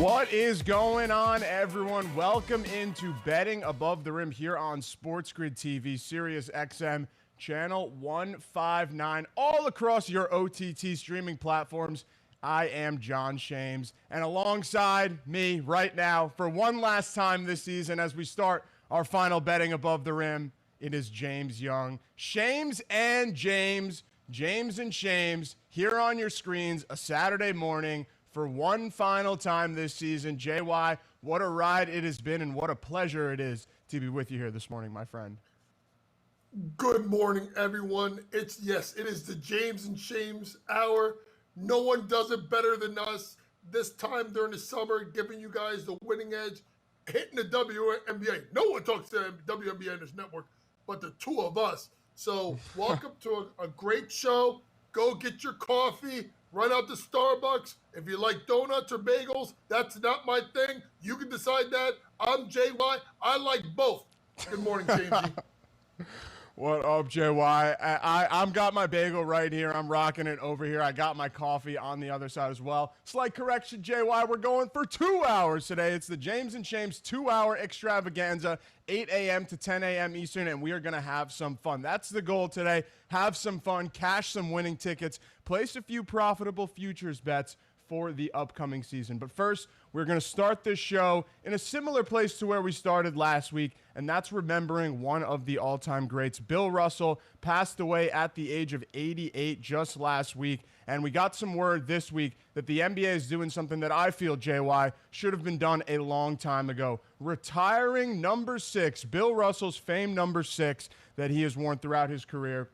What is going on, everyone? Welcome into Betting Above the Rim here on Sports Grid TV, Sirius XM, channel 159, all across your OTT streaming platforms. I am Jon James, and alongside me right now, for one last time this season as we start our final Betting Above the Rim, it is James Young. Shames and James, James and Shames, here on your screens, a Saturday morning, for one final time this season. JY, what a ride it has been and what a pleasure it is to be with you here this morning, my friend. Good morning, everyone. It is the James and Shames hour. No one does it better than us this time during the summer, giving you guys the winning edge, hitting the WNBA. No one talks to the WNBA in this network but the two of us. So welcome to a great show. Go get your coffee. Run out to Starbucks. If you like donuts or bagels, that's not my thing. You can decide that. I'm JY. I like both. Good morning, Jamesy. What up, JY? I'm got my bagel right here. I'm rocking it over here. I got my coffee on the other side as well. Slight correction, JY. We're going for 2 hours today. It's the James and Shames 2-hour extravaganza, 8 a.m. to 10 a.m. Eastern, and we are going to have some fun. That's the goal today. Have some fun, cash some winning tickets, place a few profitable futures bets for the upcoming season. But first, we're going to start this show in a similar place to where we started last week, and that's remembering one of the all-time greats. Bill Russell passed away at the age of 88 just last week, and we got some word this week that the NBA is doing something that I feel, JY, should have been done a long time ago. Retiring number 6, Bill Russell's famed number 6 that he has worn throughout his career,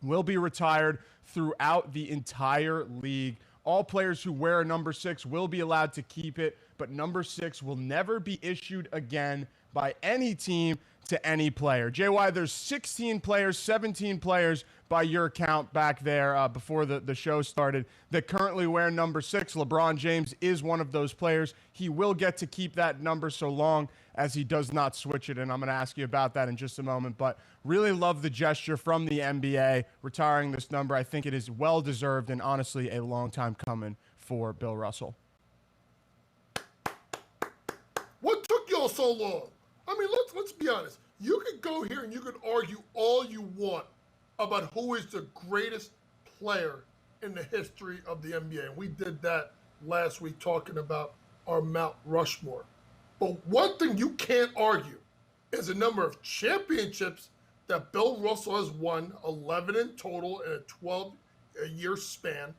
will be retired throughout the entire league. All players who wear a number 6 will be allowed to keep it, but number 6 will never be issued again by any team to any player. JY, there's 16 players, 17 players by your count back there before the show started that currently wear number 6. LeBron James is one of those players. He will get to keep that number so long as he does not switch it, and I'm going to ask you about that in just a moment. But really love the gesture from the NBA retiring this number. I think it is well-deserved and honestly a long time coming for Bill Russell. What took y'all so long? I mean, let's be honest. You could go here and you could argue all you want about who is the greatest player in the history of the NBA. And we did that last week talking about our Mount Rushmore. But one thing you can't argue is the number of championships that Bill Russell has won, 11 in total in a 12-year span.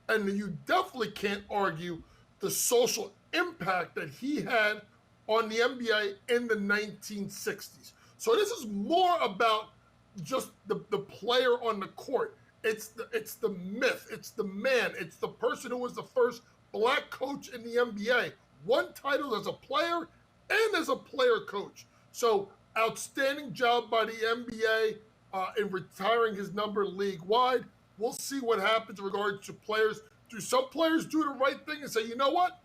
And you definitely can't argue the social impact that he had on the NBA in the 1960s. So this is more about just the player on the court. It's the myth. It's the man. It's the person who was the first black coach in the NBA. One title as a player and as a player coach. So outstanding job by the NBA in retiring his number league-wide. We'll see what happens in regards to players. Do some players do the right thing and say, you know what?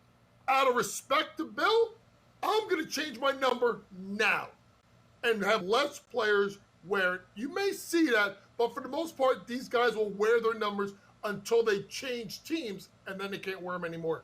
Out of respect to Bill, I'm going to change my number now and have less players wear it. You may see that, but for the most part, these guys will wear their numbers until they change teams, and then they can't wear them anymore.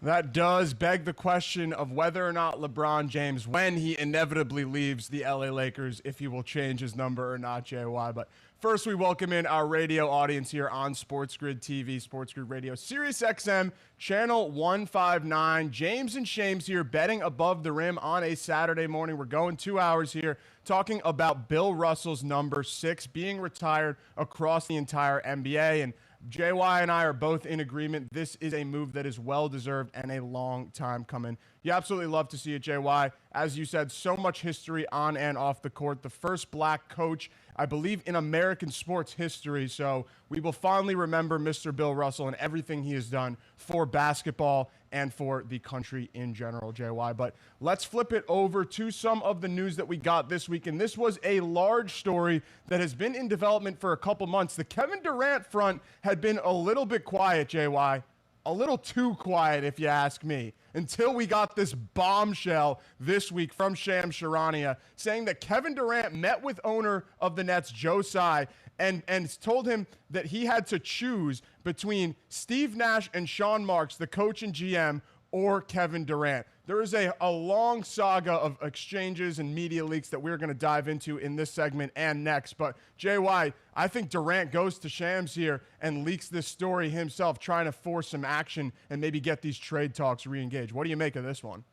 That does beg the question of whether or not LeBron James, when he inevitably leaves the LA Lakers, if he will change his number or not, JY. But first, we welcome in our radio audience here on Sports Grid TV, Sports Grid Radio, Sirius XM, channel 159. James and Shames here, betting above the rim on a Saturday morning. We're going 2 hours here talking about Bill Russell's number 6 being retired across the entire NBA. And JY and I are both in agreement. This is a move that is well-deserved and a long time coming. You absolutely love to see it, JY. As you said, so much history on and off the court. The first black coach, I believe, in American sports history. So we will fondly remember Mr. Bill Russell and everything he has done for basketball and for the country in general, JY. But let's flip it over to some of the news that we got this week. And this was a large story that has been in development for a couple months. The Kevin Durant front had been a little bit quiet, JY. a little too quiet, if you ask me, until we got this bombshell this week from Shams Charania saying that Kevin Durant met with owner of the Nets, Joe Tsai, and told him that he had to choose between Steve Nash and Sean Marks, the coach and GM, or Kevin Durant. There is a long saga of exchanges and media leaks that we're going to dive into in this segment and next. But, JY, I think Durant goes to Shams here and leaks this story himself, trying to force some action and maybe get these trade talks re-engaged. What do you make of this one?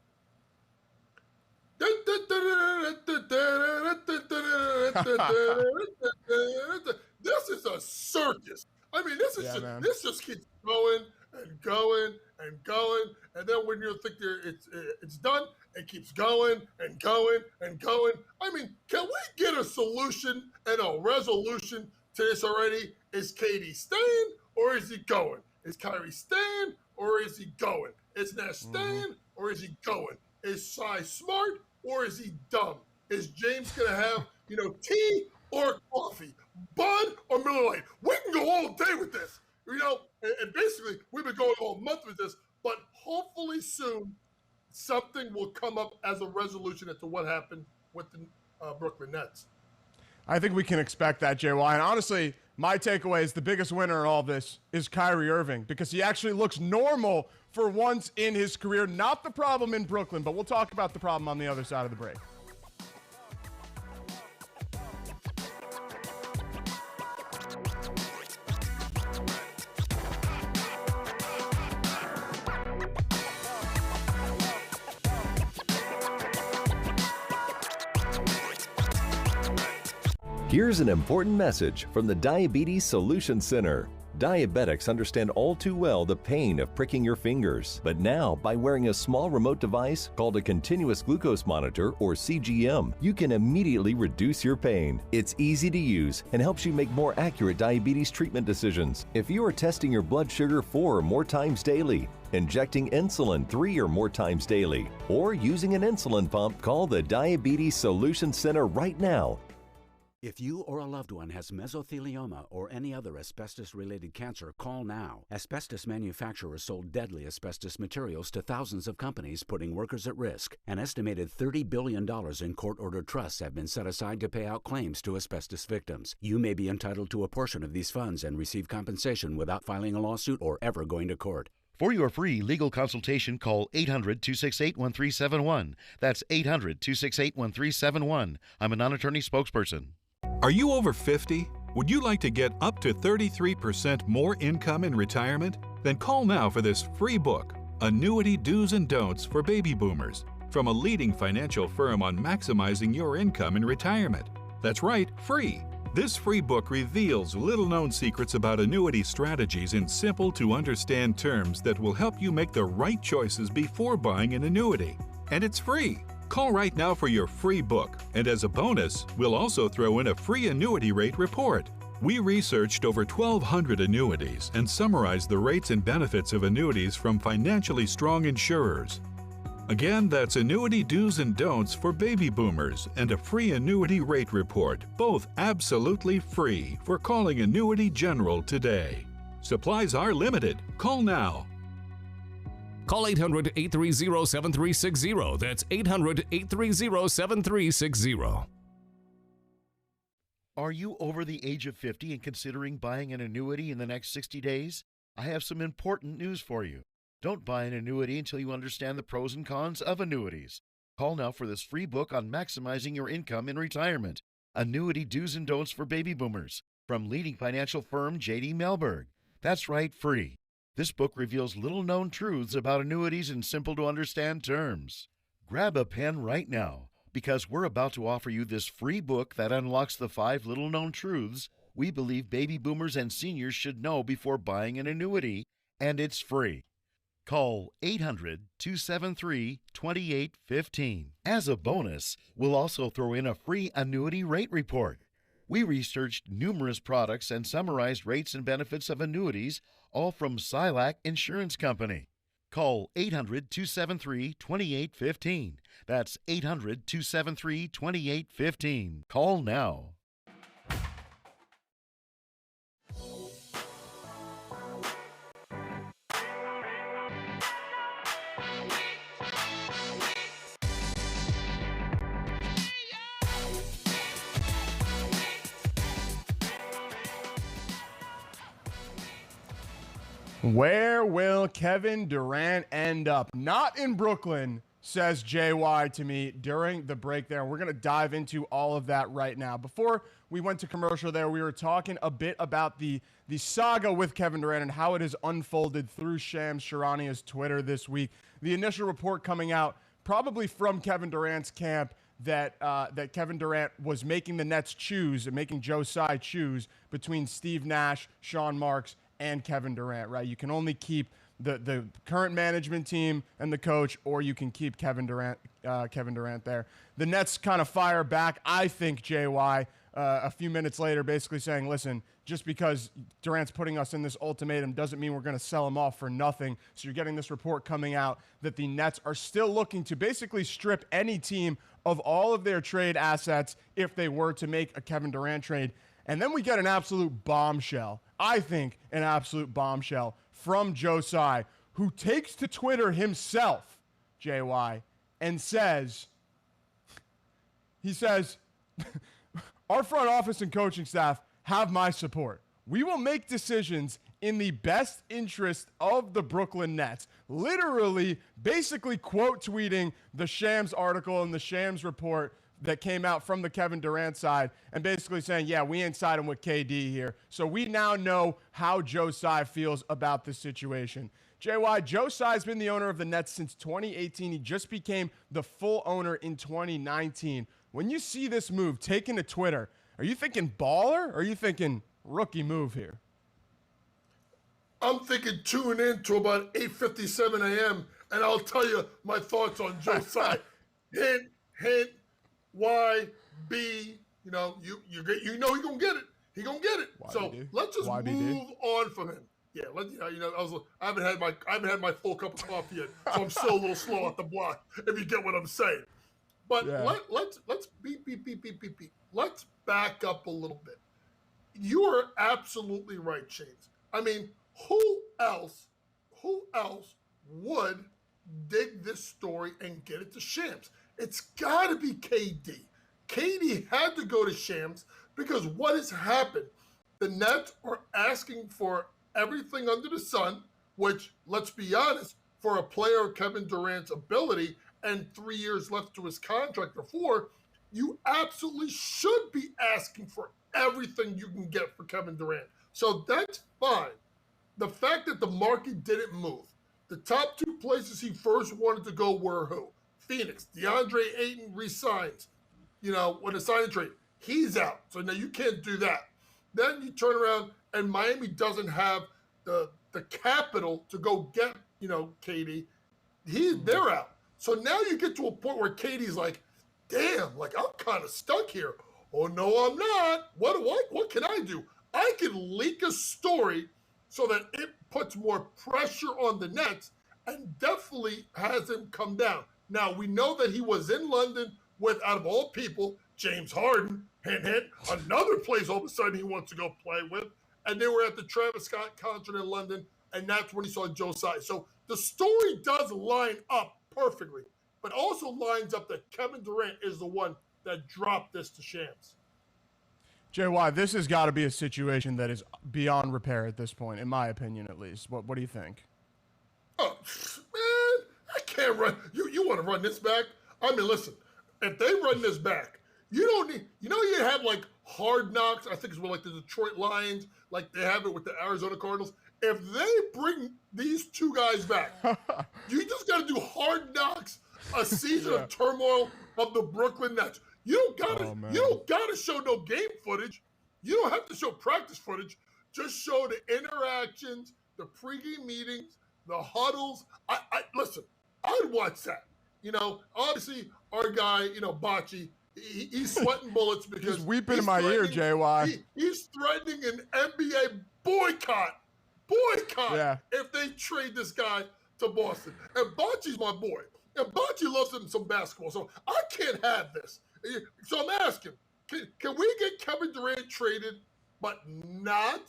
This is a circus. I mean, this just keeps going and going and going, and then when you think it's done, it keeps going and going and going. I mean, can we get a solution and a resolution to this already? Is KD staying or is he going? Is Kyrie staying or is he going? Is Nash staying or is he going? Is Shai smart or is he dumb? Is James gonna have tea or coffee, Bud or Miller Lite? We can go all day with this. And basically, we've been going all month with this, but hopefully soon something will come up as a resolution as to what happened with the Brooklyn Nets. I think we can expect that, JY. And honestly, my takeaway is the biggest winner in all this is Kyrie Irving, because he actually looks normal for once in his career. Not the problem in Brooklyn, but we'll talk about the problem on the other side of the break. Here's an important message from the Diabetes Solution Center. Diabetics understand all too well the pain of pricking your fingers. But now, by wearing a small remote device called a continuous glucose monitor, or CGM, you can immediately reduce your pain. It's easy to use and helps you make more accurate diabetes treatment decisions. If you are testing your blood sugar 4 or more times daily, injecting insulin 3 or more times daily, or using an insulin pump, call the Diabetes Solution Center right now. If you or a loved one has mesothelioma or any other asbestos-related cancer, call now. Asbestos manufacturers sold deadly asbestos materials to thousands of companies, putting workers at risk. An estimated $30 billion in court-ordered trusts have been set aside to pay out claims to asbestos victims. You may be entitled to a portion of these funds and receive compensation without filing a lawsuit or ever going to court. For your free legal consultation, call 800-268-1371. That's 800-268-1371. I'm a non-attorney spokesperson. Are you over 50? Would you like to get up to 33% more income in retirement? Then call now for this free book, Annuity Do's and Don'ts for Baby Boomers, from a leading financial firm on maximizing your income in retirement. That's right, free. This free book reveals little-known secrets about annuity strategies in simple-to-understand terms that will help you make the right choices before buying an annuity. And it's free. Call right now for your free book, and as a bonus, we'll also throw in a free annuity rate report. We researched over 1,200 annuities and summarized the rates and benefits of annuities from financially strong insurers. Again, that's Annuity Do's and Don'ts for Baby Boomers and a free annuity rate report, both absolutely free, for calling Annuity General today. Supplies are limited. Call now. Call 800-830-7360. That's 800-830-7360. Are you over the age of 50 and considering buying an annuity in the next 60 days? I have some important news for you. Don't buy an annuity until you understand the pros and cons of annuities. Call now for this free book on maximizing your income in retirement. Annuity Do's and Don'ts for Baby Boomers, from leading financial firm J.D. Mellberg. That's right, free. This book reveals little-known truths about annuities in simple-to-understand terms. Grab a pen right now, because we're about to offer you this free book that unlocks the 5 little-known truths we believe baby boomers and seniors should know before buying an annuity, and it's free. Call 800-273-2815. As a bonus, we'll also throw in a free annuity rate report. We researched numerous products and summarized rates and benefits of annuities, all from Silac Insurance Company. Call 800-273-2815. That's 800-273-2815. Call now. Where will Kevin Durant end up? Not in Brooklyn, says JY to me during the break there. We're going to dive into all of that right now. Before we went to commercial there, we were talking a bit about the saga with Kevin Durant and how it has unfolded through Shams Charania's Twitter this week. The initial report coming out probably from Kevin Durant's camp that Kevin Durant was making the Nets choose and making Joe Tsai choose between Steve Nash, Sean Marks, and Kevin Durant, right? You can only keep the current management team and the coach, or you can keep Kevin Durant there. The Nets kind of fire back, I think, JY, a few minutes later, basically saying, listen, just because Durant's putting us in this ultimatum doesn't mean we're going to sell him off for nothing. So you're getting this report coming out that the Nets are still looking to basically strip any team of all of their trade assets if they were to make a Kevin Durant trade. And then we get an absolute bombshell, I think an absolute bombshell from Joe Tsai, who takes to Twitter himself, JY, and says, our front office and coaching staff have my support. We will make decisions in the best interest of the Brooklyn Nets. Literally, basically quote tweeting the Shams article and the Shams report that came out from the Kevin Durant side and basically saying, yeah, we ain't siding with KD here. So we now know how Joe Tsai feels about this situation. JY, Joe Tsai's been the owner of the Nets since 2018. He just became the full owner in 2019. When you see this move taken to Twitter, are you thinking baller or are you thinking rookie move here? I'm thinking tune in to about 8:57 a.m. and I'll tell you my thoughts on Joe Tsai. Hint, Y, B. You know he's gonna get it. He gonna get it. YBD. So let's just move on from him. Yeah, I haven't had my full cup of coffee yet, so I'm still a little slow at the block. If you get what I'm saying. But yeah. let's beep. Let's back up a little bit. You are absolutely right, James. I mean, who else would dig this story and get it to Shams? It's got to be KD. KD had to go to Shams because what has happened? The Nets are asking for everything under the sun, which, let's be honest, for a player of Kevin Durant's ability and 3 years left to his contract or 4, you absolutely should be asking for everything you can get for Kevin Durant. So that's fine. The fact that the market didn't move, the top 2 places he first wanted to go were who? Phoenix. DeAndre Ayton resigns. When the signing trade, he's out. So now you can't do that. Then you turn around and Miami doesn't have the capital to go get, KD. They're out. So now you get to a point where KD's like, damn, like I'm kind of stuck here. Oh no, I'm not. What can I do? I can leak a story so that it puts more pressure on the Nets and definitely has him come down. Now we know that he was in London with, out of all people, James Harden, hint, another place all of a sudden he wants to go play with. And they were at the Travis Scott concert in London, and that's when he saw Joe Tsai. So the story does line up perfectly, but also lines up that Kevin Durant is the one that dropped this to Shams. JY, this has got to be a situation that is beyond repair at this point, in my opinion at least. What do you think? Oh, man, I can't run. You want to run this back? I mean, listen, if they run this back, you don't need, you have like Hard Knocks, I think it's with like the Detroit Lions, like they have it with the Arizona Cardinals. If they bring these 2 guys back, you just got to do Hard Knocks, a season of turmoil of the Brooklyn Nets. You don't gotta show no game footage. You don't have to show practice footage. Just show the interactions, the pregame meetings, the huddles. Listen, I'd watch that. Obviously our guy, Bocce, he's sweating bullets because he's weeping in my ear, JY. He's threatening an NBA boycott if they trade this guy to Boston. And Bocce's my boy. And Bocce loves him some basketball. So I can't have this. So I'm asking, can we get Kevin Durant traded, but not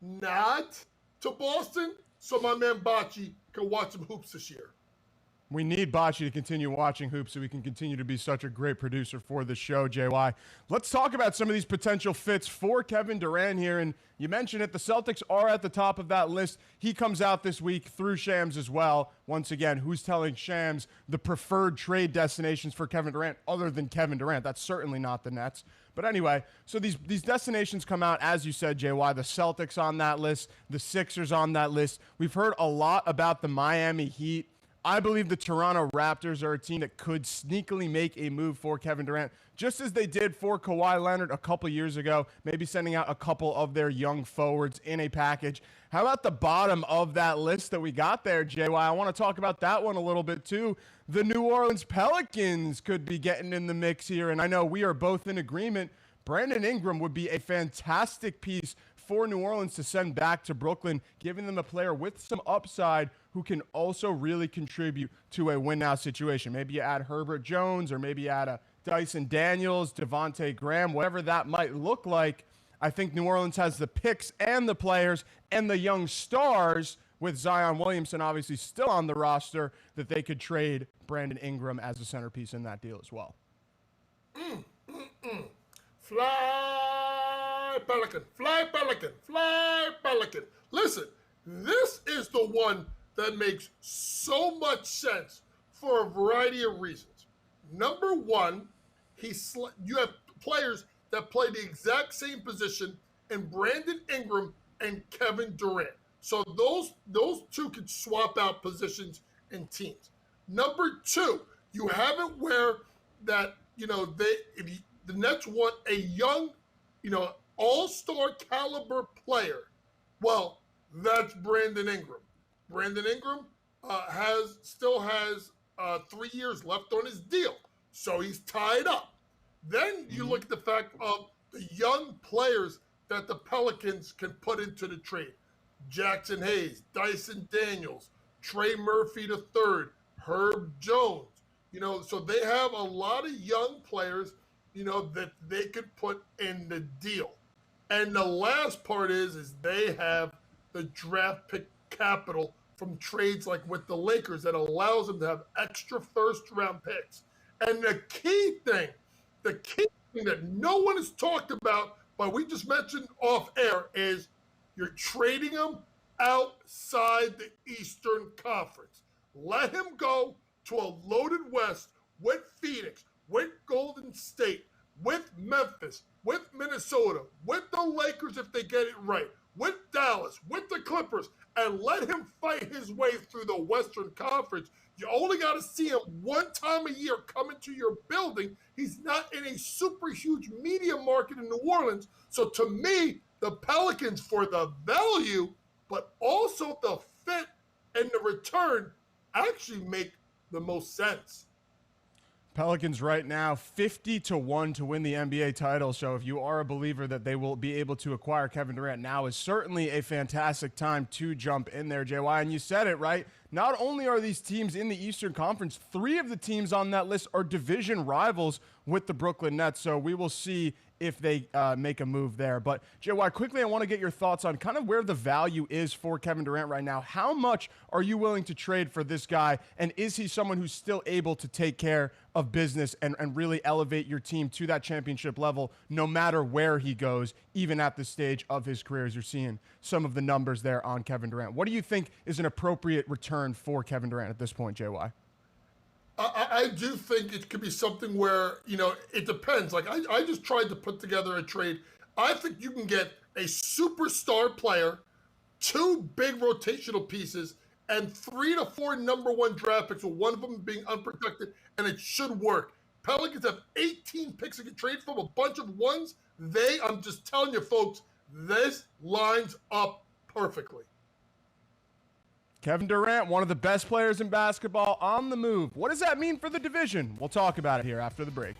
to Boston, so my man Bocce can watch some hoops this year? We need Bocce to continue watching hoops so we can continue to be such a great producer for the show, JY. Let's talk about some of these potential fits for Kevin Durant here. And you mentioned it, the Celtics are at the top of that list. He comes out this week through Shams as well. Once again, who's telling Shams the preferred trade destinations for Kevin Durant other than Kevin Durant? That's certainly not the Nets. But anyway, so these destinations come out, as you said, JY, the Celtics on that list, the Sixers on that list. We've heard a lot about the Miami Heat. I believe the Toronto Raptors are a team that could sneakily make a move for Kevin Durant, just as they did for Kawhi Leonard a couple years ago, maybe sending out a couple of their young forwards in a package. How about the bottom of that list that we got there, JY? I want to talk about that one a little bit too. The New Orleans Pelicans could be getting in the mix here, and I know we are both in agreement. Brandon Ingram would be a fantastic piece for New Orleans to send back to Brooklyn, giving them a player with some upside who can also really contribute to a win-now situation. Maybe you add Herbert Jones, or maybe you add a Dyson Daniels, Devontae Graham, whatever that might look like. I think New Orleans has the picks and the players and the young stars, with Zion Williamson obviously still on the roster, that they could trade Brandon Ingram as a centerpiece in that deal as well. Fly, Pelican, fly, Pelican, fly, Pelican. Listen, this is the one that makes so much sense for a variety of reasons. Number one, you have players that play the exact same position in Brandon Ingram and Kevin Durant. So those two could swap out positions and teams. Number two, you have it where that, the Nets want a young, all-star caliber player. Well, that's Brandon Ingram. Brandon Ingram still has 3 years left on his deal, so he's tied up. Then you look at the fact of the young players that the Pelicans can put into the trade. Jackson Hayes, Dyson Daniels, Trey Murphy III, Herb Jones. So they have a lot of young players, that they could put in the deal. And the last part is they have the draft pick capital from trades like with the Lakers that allows them to have extra first-round picks. And the key thing that no one has talked about, but we just mentioned off air, is you're trading him outside the Eastern Conference. Let him go to a loaded West with Phoenix, with Golden State, with Memphis, with Minnesota, with the Lakers if they get it right, with Dallas, with the Clippers, and let him fight his way through the Western Conference. You only got to see him one time a year come into your building. He's not in a super huge media market in New Orleans. So to me, the Pelicans, for the value, but also the fit and the return, actually make the most sense. Pelicans right now 50-1 to win the NBA title. So if you are a believer that they will be able to acquire Kevin Durant, now is certainly a fantastic time to jump in there, JY. And you said it, right? Not only are these teams in the Eastern Conference, 3 of the teams on that list are division rivals with the Brooklyn Nets. So we will see if they make a move there. But JY, quickly, I want to get your thoughts on kind of where the value is for Kevin Durant right now. How much are you willing to trade for this guy? And is he someone who's still able to take care of business and really elevate your team to that championship level, no matter where he goes, even at this stage of his career, as you're seeing some of the numbers there on Kevin Durant? What do you think is an appropriate return for Kevin Durant at this point, JY? I do think it could be something where, it depends. Like, I just tried to put together a trade. I think you can get a superstar player, 2 big rotational pieces, and 3 to 4 number 1 draft picks, with one of them being unprotected, and it should work. Pelicans have 18 picks they can trade from, a bunch of ones. I'm just telling you, folks, this lines up perfectly. Kevin Durant, one of the best players in basketball, on the move. What does that mean for the division? We'll talk about it here after the break.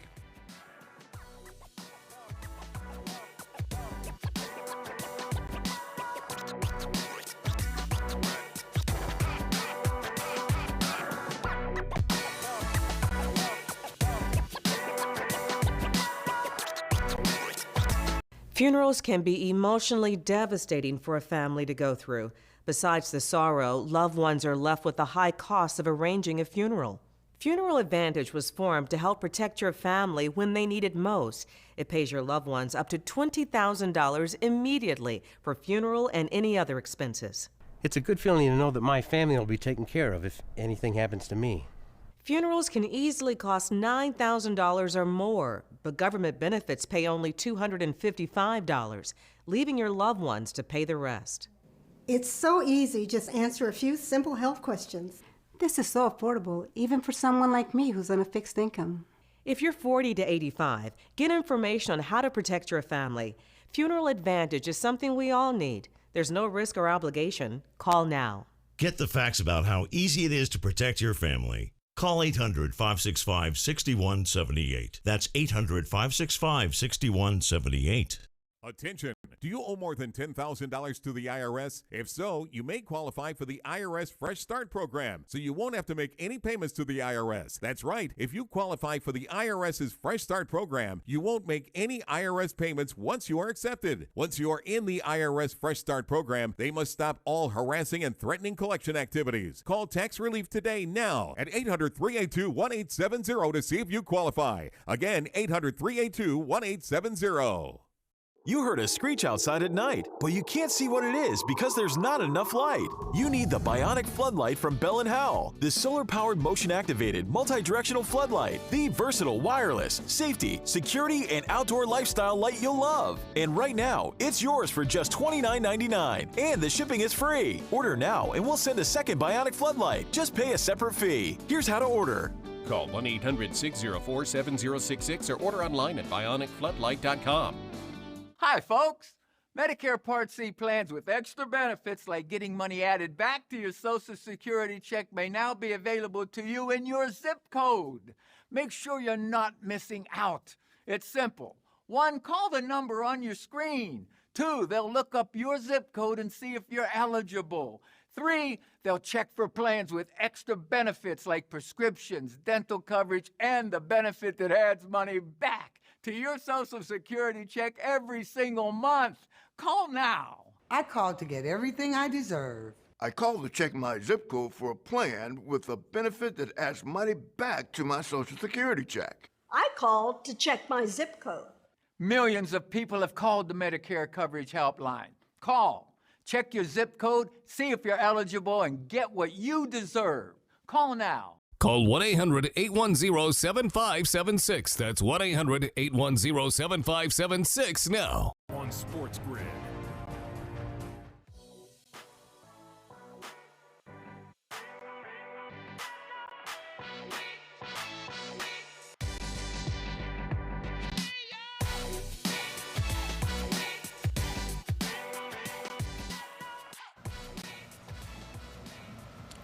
Funerals can be emotionally devastating for a family to go through. Besides the sorrow, loved ones are left with the high costs of arranging a funeral. Funeral Advantage was formed to help protect your family when they need it most. It pays your loved ones up to $20,000 immediately for funeral and any other expenses. It's a good feeling to know that my family will be taken care of if anything happens to me. Funerals can easily cost $9,000 or more, but government benefits pay only $255, leaving your loved ones to pay the rest. It's so easy. Just answer a few simple health questions. This is so affordable, even for someone like me who's on a fixed income. If you're 40 to 85, get information on how to protect your family. Funeral Advantage is something we all need. There's no risk or obligation. Call now. Get the facts about how easy it is to protect your family. Call 800-565-6178. That's 800-565-6178. Attention! Do you owe more than $10,000 to the IRS? If so, you may qualify for the IRS Fresh Start program, so you won't have to make any payments to the IRS. That's right. If you qualify for the IRS's Fresh Start program, you won't make any IRS payments once you are accepted. Once you are in the IRS Fresh Start program, they must stop all harassing and threatening collection activities. Call Tax Relief today now at 800-382-1870 to see if you qualify. Again, 800-382-1870. You heard a screech outside at night, but you can't see what it is because there's not enough light. You need the Bionic Floodlight from Bell & Howell, the solar-powered, motion-activated, multi-directional floodlight, the versatile wireless, safety, security, and outdoor lifestyle light you'll love. And right now, it's yours for just $29.99, and the shipping is free. Order now, and we'll send a second Bionic Floodlight. Just pay a separate fee. Here's how to order. Call 1-800-604-7066 or order online at bionicfloodlight.com. Hi, folks. Medicare Part C plans with extra benefits like getting money added back to your Social Security check may now be available to you in your zip code. Make sure you're not missing out. It's simple. 1, call the number on your screen. 2, they'll look up your zip code and see if you're eligible. 3, they'll check for plans with extra benefits like prescriptions, dental coverage, and the benefit that adds money back to your Social Security check every single month. Call now. I called to get everything I deserve. I called to check my zip code for a plan with a benefit that adds money back to my Social Security check. I called to check my zip code. Millions of people have called the Medicare Coverage Helpline. Call, check your zip code, see if you're eligible, and get what you deserve. Call now. Call 1-800-810-7576. That's 1-800-810-7576 now. On Sports Grid.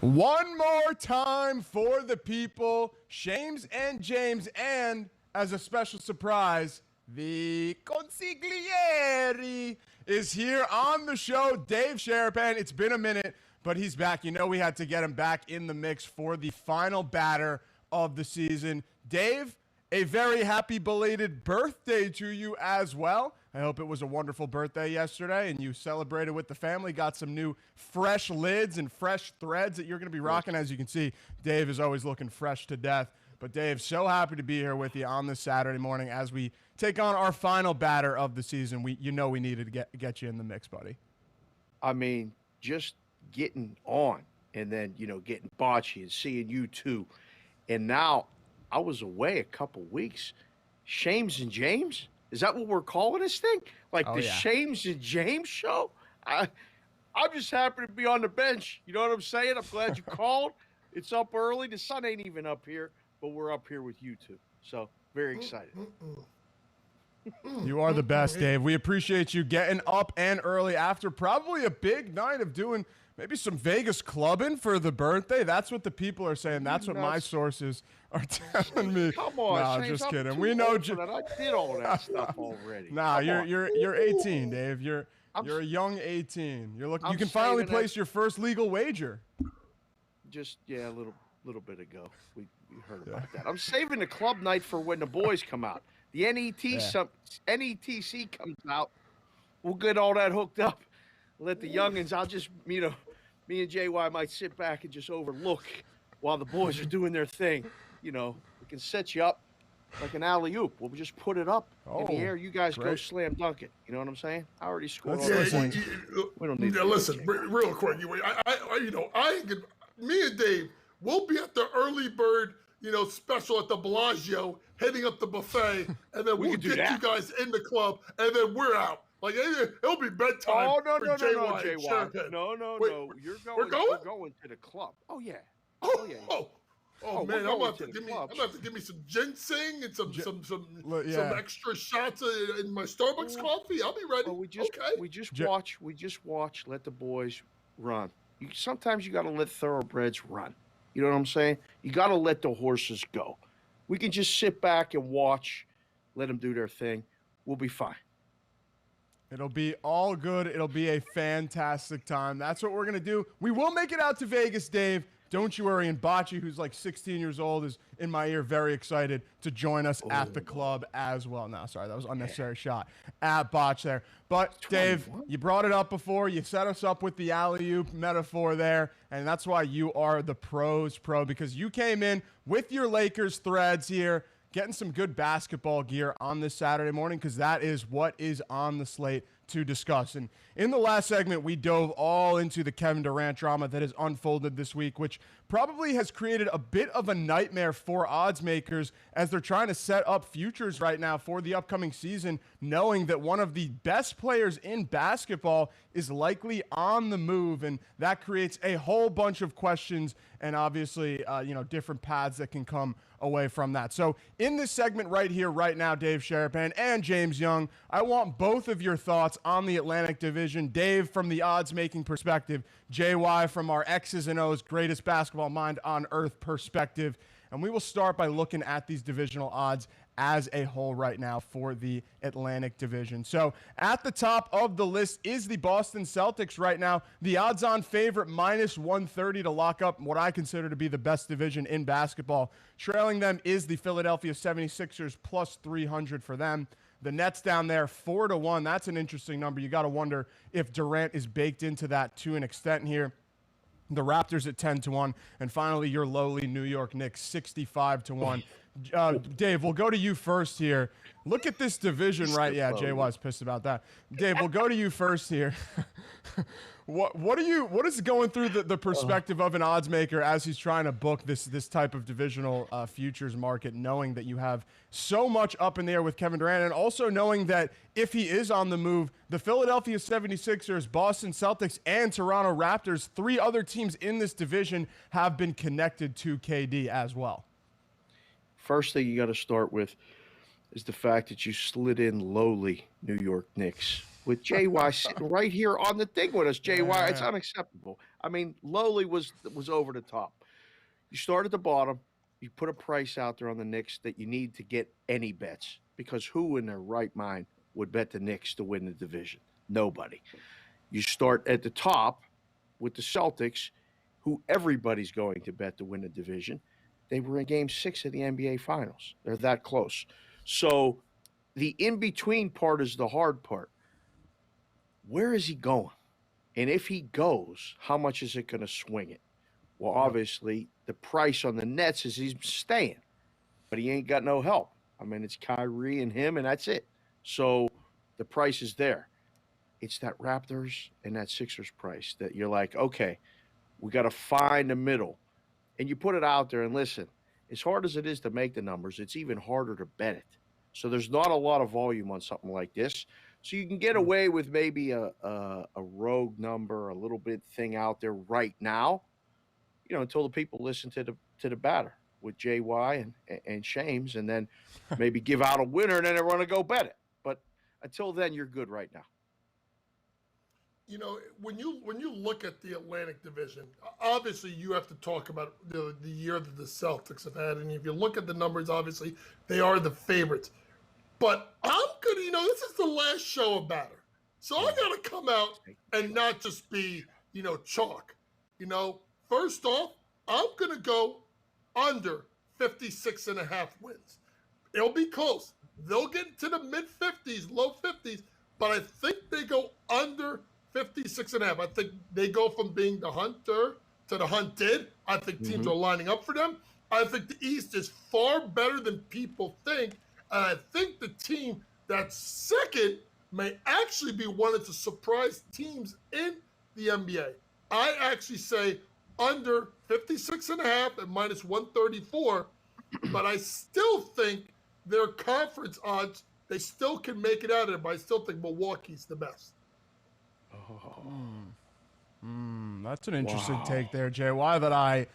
One more time for the people, James and James, and as a special surprise, the consigliere is here on the show, Dave Sharapan. It's been a minute, but he's back. You know we had to get him back in the mix for the final batter of the season. Dave, a very happy belated birthday to you as well. I hope it was a wonderful birthday yesterday and you celebrated with the family, got some new fresh lids and fresh threads that you're going to be rocking. As you can see, Dave is always looking fresh to death. But Dave, so happy to be here with you on this Saturday morning as we take on our final batter of the season. We needed to get you in the mix, buddy. I mean, just getting on and then, getting Bocce and seeing you too. And now I was away a couple weeks. James and James? Is that what we're calling this thing? Like the James and James show? I'm just happy to be on the bench. You know what I'm saying? I'm glad you called. It's up early. The sun ain't even up here, but we're up here with you two. So very excited. You are the best, Dave. We appreciate you getting up and early after probably a big night of doing maybe some Vegas clubbing for the birthday. That's what the people are saying. That's what my sources are telling me. Come on, no, James, just I'm kidding. too We know. old for that. I did all that stuff already. Nah, you're 18, Dave. You're a young 18. You're looking. You can finally place your first legal wager. Just a little bit ago, we heard about that. I'm saving the club night for when the boys come out. The NETC comes out we'll get all that hooked up. Let the youngins, I'll just, me and JY might sit back and just overlook while the boys are doing their thing. We can set you up like an alley-oop. We'll just put it up in the air. You guys go slam dunk it. You know what I'm saying? I already scored all the points. We don't need listen, real quick. Me and Dave, we'll be at the early bird, special at the Bellagio, heading up the buffet, and then we'll get you guys in the club, and then we're out. Like, it'll be bedtime for JY. No. You're going. We're going? We're going to the club. Oh, yeah. Oh man, I'm gonna have to give me some ginseng and some extra shots in my Starbucks coffee. I'll be ready. Well, we just watch. Let the boys run. Sometimes you got to let thoroughbreds run. You know what I'm saying? You got to let the horses go. We can just sit back and watch, let them do their thing. We'll be fine. It'll be all good. It'll be a fantastic time. That's what we're going to do. We will make it out to Vegas, Dave. Don't you worry. And Bocce, who's like 16 years old, is in my ear very excited to join us at the club as well. No, sorry, that was an unnecessary shot at Botch there. But, Dave, you brought it up before. You set us up with the alley-oop metaphor there, and that's why you are the pros pro, because you came in with your Lakers threads here, getting some good basketball gear on this Saturday morning, because that is what is on the slate to discuss. And in the last segment, we dove all into the Kevin Durant drama that has unfolded this week, which probably has created a bit of a nightmare for odds makers as they're trying to set up futures right now for the upcoming season, knowing that one of the best players in basketball is likely on the move. And that creates a whole bunch of questions and obviously, different paths that can come away from that. So in this segment right here, right now, Dave Sharapan and James Young, I want both of your thoughts on the Atlantic Division. Dave, from the odds-making perspective, JY from our X's and O's greatest basketball mind on earth perspective. And we will start by looking at these divisional odds as a whole right now for the Atlantic Division. So at the top of the list is the Boston Celtics right now. The odds-on favorite, minus 130 to lock up what I consider to be the best division in basketball. Trailing them is the Philadelphia 76ers, plus 300 for them. The Nets down there, 4-1. That's an interesting number. You got to wonder if Durant is baked into that to an extent here. The Raptors at 10-1. And finally, your lowly New York Knicks, 65-1. Dave, we'll go to you first here. Look at this division, right? Yeah, JY's pissed about that. Dave, we'll go to you first here. What is going through the perspective of an odds maker as he's trying to book this type of divisional futures market, knowing that you have so much up in the air with Kevin Durant, and also knowing that if he is on the move, the Philadelphia 76ers, Boston Celtics, and Toronto Raptors, 3 other teams in this division, have been connected to KD as well. First thing you got to start with is the fact that you slid in lowly New York Knicks with JY sitting right here on the thing with us. JY, It's unacceptable. I mean, lowly was over the top. You start at the bottom. You put a price out there on the Knicks that you need to get any bets, because who in their right mind would bet the Knicks to win the division? Nobody. You start at the top with the Celtics, who everybody's going to bet to win the division. They were in Game 6 of the NBA Finals. They're that close. So the in-between part is the hard part. Where is he going? And if he goes, how much is it going to swing it? Well, obviously, the price on the Nets is he's staying, but he ain't got no help. I mean, it's Kyrie and him, and that's it. So the price is there. It's that Raptors and that Sixers price that you're like, okay, we got to find the middle. And you put it out there, and listen, as hard as it is to make the numbers, it's even harder to bet it. So there's not a lot of volume on something like this. So you can get away with maybe a rogue number, a little bit thing out there right now, until the people listen to the batter with JY and Shames, and then maybe give out a winner, and then everyone will go bet it. But until then, you're good right now. When you look at the Atlantic Division, obviously you have to talk about the year that the Celtics have had, and if you look at the numbers, obviously they are the favorites. But I'm gonna, this is the last show about her, so I gotta come out and not just be, chalk. First off, I'm gonna go under 56.5 wins. It'll be close. They'll get into the mid 50s, low 50s. but I think they go under 56.5. I think they go from being the hunter to the hunted. I think teams are lining up for them. I think the East is far better than people think. And I think the team that's second may actually be one of the surprise teams in the NBA. I actually say under 56.5 and minus 134, but I still think their conference odds, they still can make it out of there, but I still think Milwaukee's the best. That's an interesting take there, JY, that I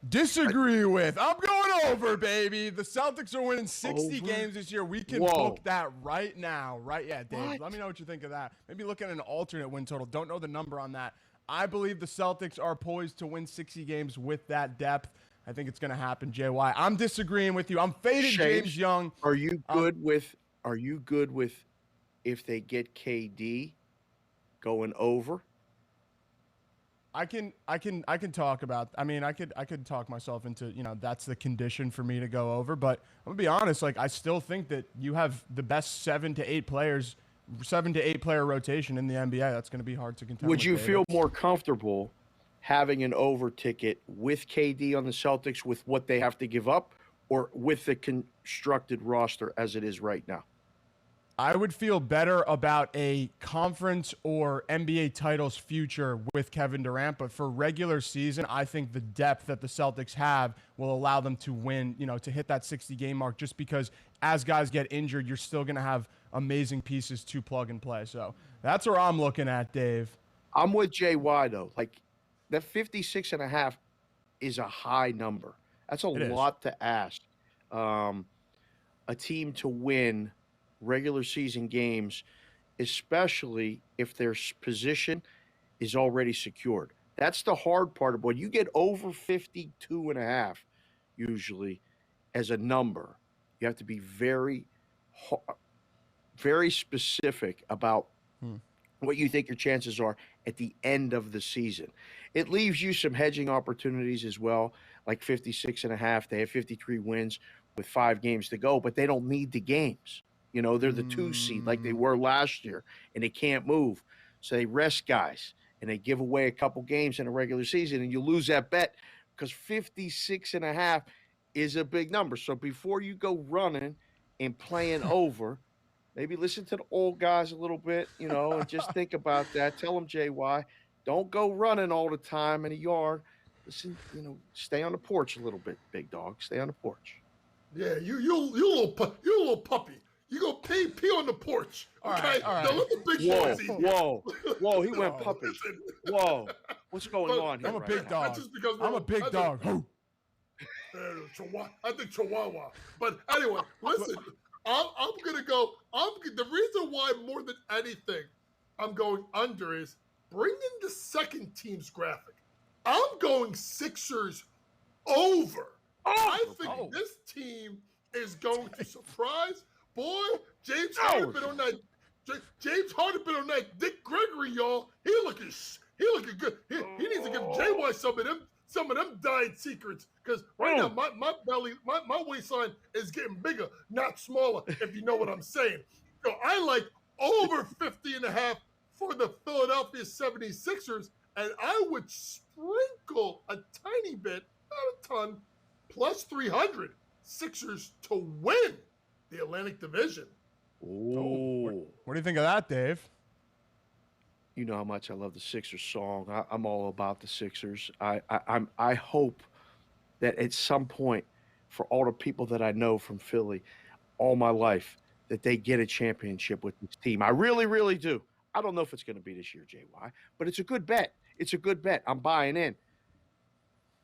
disagree with. I'm going over, baby. The Celtics are winning 60 games this year. We can book that right now. Right? Yeah, Dave. Let me know what you think of that. Maybe look at an alternate win total. Don't know the number on that. I believe the Celtics are poised to win 60 games with that depth. I think it's going to happen, JY. I'm disagreeing with you. I'm fading James Young. Are you good with if they get KD going over? I can talk about. I mean, I could talk myself into, that's the condition for me to go over. But I'm gonna be honest. Like, I still think that you have the best 7 to 8 player rotation in the NBA. That's going to be hard to contend. Would you feel more comfortable having an over ticket with KD on the Celtics with what they have to give up, or with the constructed roster as it is right now? I would feel better about a conference or NBA titles future with Kevin Durant, but for regular season, I think the depth that the Celtics have will allow them to win, to hit that 60-game mark, just because as guys get injured, you're still going to have amazing pieces to plug and play. So that's where I'm looking at, Dave. I'm with JY, though. Like, that 56.5 is a high number. That's a lot to ask. A team to win regular season games, especially if their position is already secured. That's the hard part of when you get over 52.5, usually, as a number. You have to be very, very specific about what you think your chances are at the end of the season. It leaves you some hedging opportunities as well, like 56.5. They have 53 wins with 5 games to go, but they don't need the games. They're the 2 seed like they were last year, and they can't move. So they rest guys, and they give away a couple games in a regular season, and you lose that bet because 56.5 is a big number. So before you go running and playing over, maybe listen to the old guys a little bit, and just think about that. Tell them, JY, don't go running all the time in a yard. Listen, stay on the porch a little bit, big dog. Stay on the porch. Yeah, you little puppy. You go pee on the porch. Okay? All right. Now let the big boys eat. Whoa, he went puppy. Whoa, what's going on here? I'm a big dog. I'm a big dog. I think Chihuahua. But anyway, listen, I'm going to go. The reason why more than anything I'm going under is bring in the second team's graphic. I'm going Sixers over. I think this team is going to surprise. Boy, James Harden been on that. James Harden been on that Dick Gregory, y'all. He looking good. He needs to give JY some of them diet secrets, because right now my belly, my waistline is getting bigger, not smaller. If you know what I'm saying. So I like over 50.5 for the Philadelphia 76ers, and I would sprinkle a tiny bit, not a ton, plus 300 Sixers to win the Atlantic Division. Ooh. What do you think of that, Dave? You know how much I love the Sixers song. I'm all about the Sixers. I hope that at some point, for all the people that I know from Philly all my life, that they get a championship with this team. I really, really do. I don't know if it's going to be this year, JY, but it's a good bet. It's a good bet. I'm buying in.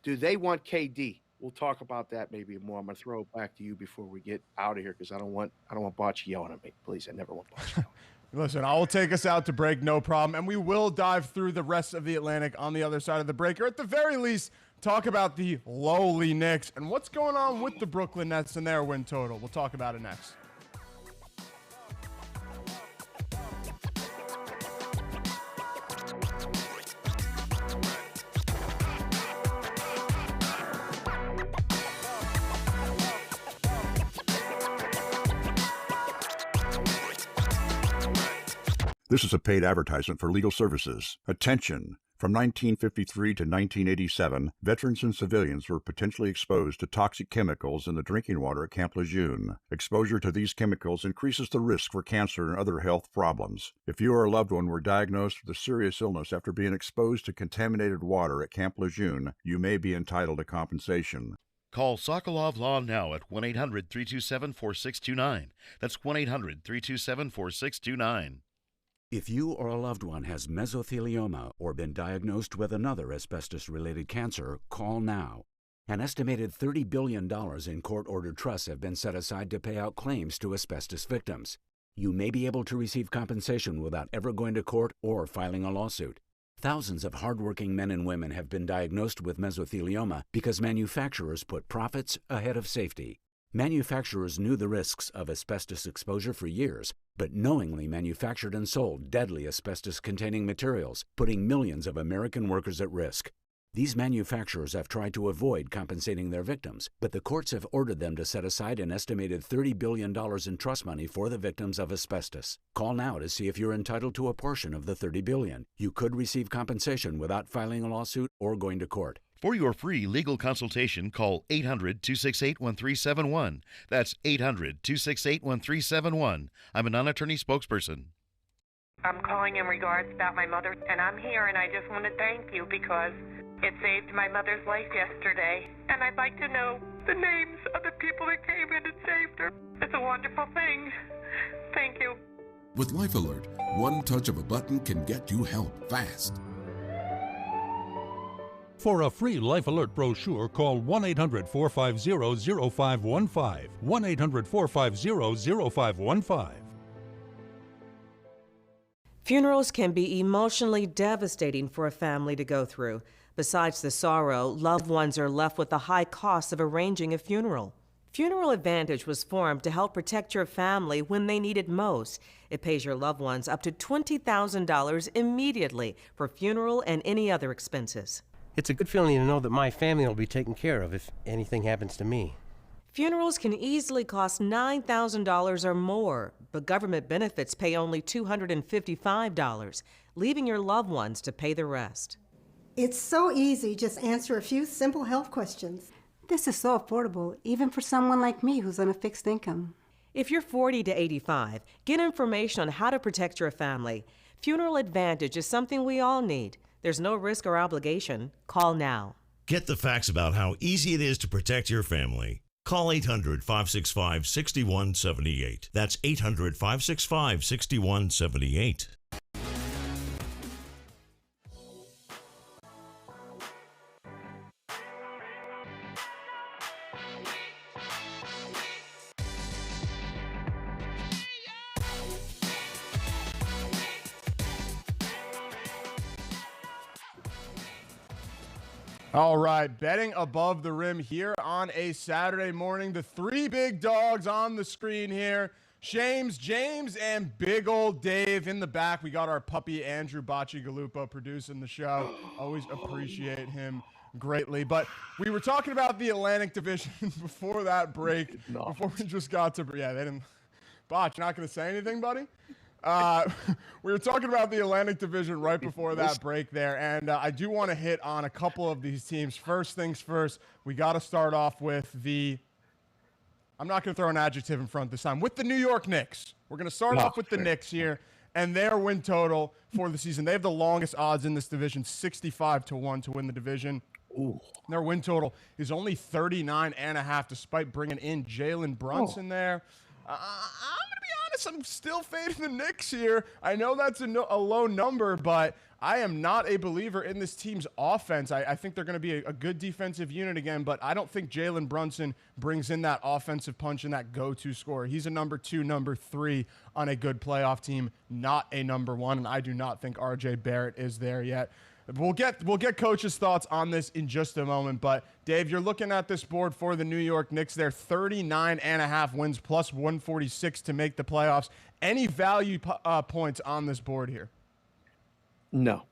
Do they want KD? We'll talk about that maybe more. I'm going to throw it back to you before we get out of here, because I don't want Bocce yelling at me. Please, I never want Bocce yelling. Listen, I will take us out to break, no problem, and we will dive through the rest of the Atlantic on the other side of the break, or at the very least, talk about the lowly Knicks and what's going on with the Brooklyn Nets and their win total. We'll talk about it next. This is a paid advertisement for legal services. Attention! From 1953 to 1987, veterans and civilians were potentially exposed to toxic chemicals in the drinking water at Camp Lejeune. Exposure to these chemicals increases the risk for cancer and other health problems. If you or a loved one were diagnosed with a serious illness after being exposed to contaminated water at Camp Lejeune, you may be entitled to compensation. Call Sokolov Law now at 1-800-327-4629. That's 1-800-327-4629. If you or a loved one has mesothelioma or been diagnosed with another asbestos-related cancer, call now. An estimated $30 billion in court-ordered trusts have been set aside to pay out claims to asbestos victims. You may be able to receive compensation without ever going to court or filing a lawsuit. Thousands of hardworking men and women have been diagnosed with mesothelioma because manufacturers put profits ahead of safety. Manufacturers knew the risks of asbestos exposure for years, but knowingly manufactured and sold deadly asbestos-containing materials, putting millions of American workers at risk. These manufacturers have tried to avoid compensating their victims, but the courts have ordered them to set aside an estimated $30 billion in trust money for the victims of asbestos. Call now to see if you're entitled to a portion of the $30 billion. You could receive compensation without filing a lawsuit or going to court. For your free legal consultation, call 800-268-1371. That's 800-268-1371. I'm a non-attorney spokesperson. I'm calling in regards about my mother, and I'm here, and I just want to thank you because it saved my mother's life yesterday, and I'd like to know the names of the people that came in and saved her. It's a wonderful thing. Thank you. With Life Alert, one touch of a button can get you help fast. For a free Life Alert brochure, call 1-800-450-0515. 1-800-450-0515. Funerals can be emotionally devastating for a family to go through. Besides the sorrow, loved ones are left with the high cost of arranging a funeral. Funeral Advantage was formed to help protect your family when they need it most. It pays your loved ones up to $20,000 immediately for funeral and any other expenses. It's a good feeling to know that my family will be taken care of if anything happens to me. Funerals can easily cost $9,000 or more, but government benefits pay only $255, leaving your loved ones to pay the rest. It's so easy. Just answer a few simple health questions. This is so affordable, even for someone like me who's on a fixed income. If you're 40 to 85, get information on how to protect your family. Funeral Advantage is something we all need. There's no risk or obligation. Call now. Get the facts about how easy it is to protect your family. Call 800-565-6178. That's 800-565-6178. All right, betting above the rim here on a Saturday morning. The three big dogs on the screen here. James, and big old Dave in the back. We got our puppy Andrew Bacigalupo producing the show. Always appreciate him greatly. But we were talking about the Atlantic Division before that break. Before we just got to, yeah, they didn't. Botch, you're not going to say anything, buddy? We were talking about the Atlantic Division right before that break there, and I do want to hit on a couple of these teams. First things first, we got to start off with I'm not going to throw an adjective in front this time, with the New York Knicks. We're going to start off with the Knicks here, and their win total for the season. They have the longest odds in this division, 65-1 to win the division. Ooh. Their win total is only 39.5, despite bringing in Jalen Brunson there. I'm going to be honest, I'm still fading the Knicks here. I know that's a low number, but I am not a believer in this team's offense. I think they're going to be a good defensive unit again, but I don't think Jalen Brunson brings in that offensive punch and that go-to scorer. He's a number 2, number 3 on a good playoff team, not a number 1, and I do not think R.J. Barrett is there yet. We'll get Coach's thoughts on this in just a moment, but Dave, you're looking at this board for the New York Knicks. They're 39.5 wins plus 146 to make the playoffs. Any value points on this board here? No,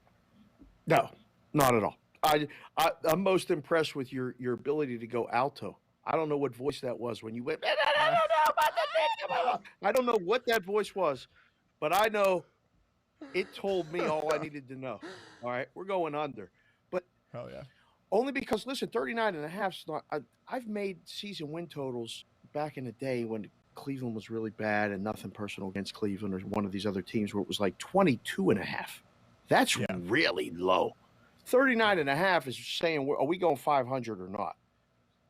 not at all. I'm most impressed with your ability to go alto. I don't know what voice that was when you went. I don't know what that voice was, but I know It told me all I needed to know. All right, we're going under. But hell yeah. Only because, listen, 39.5 is not. I've made season win totals back in the day when Cleveland was really bad, and nothing personal against Cleveland or one of these other teams, where it was like 22.5. That's really low. 39.5 is saying, are we going 500 or not?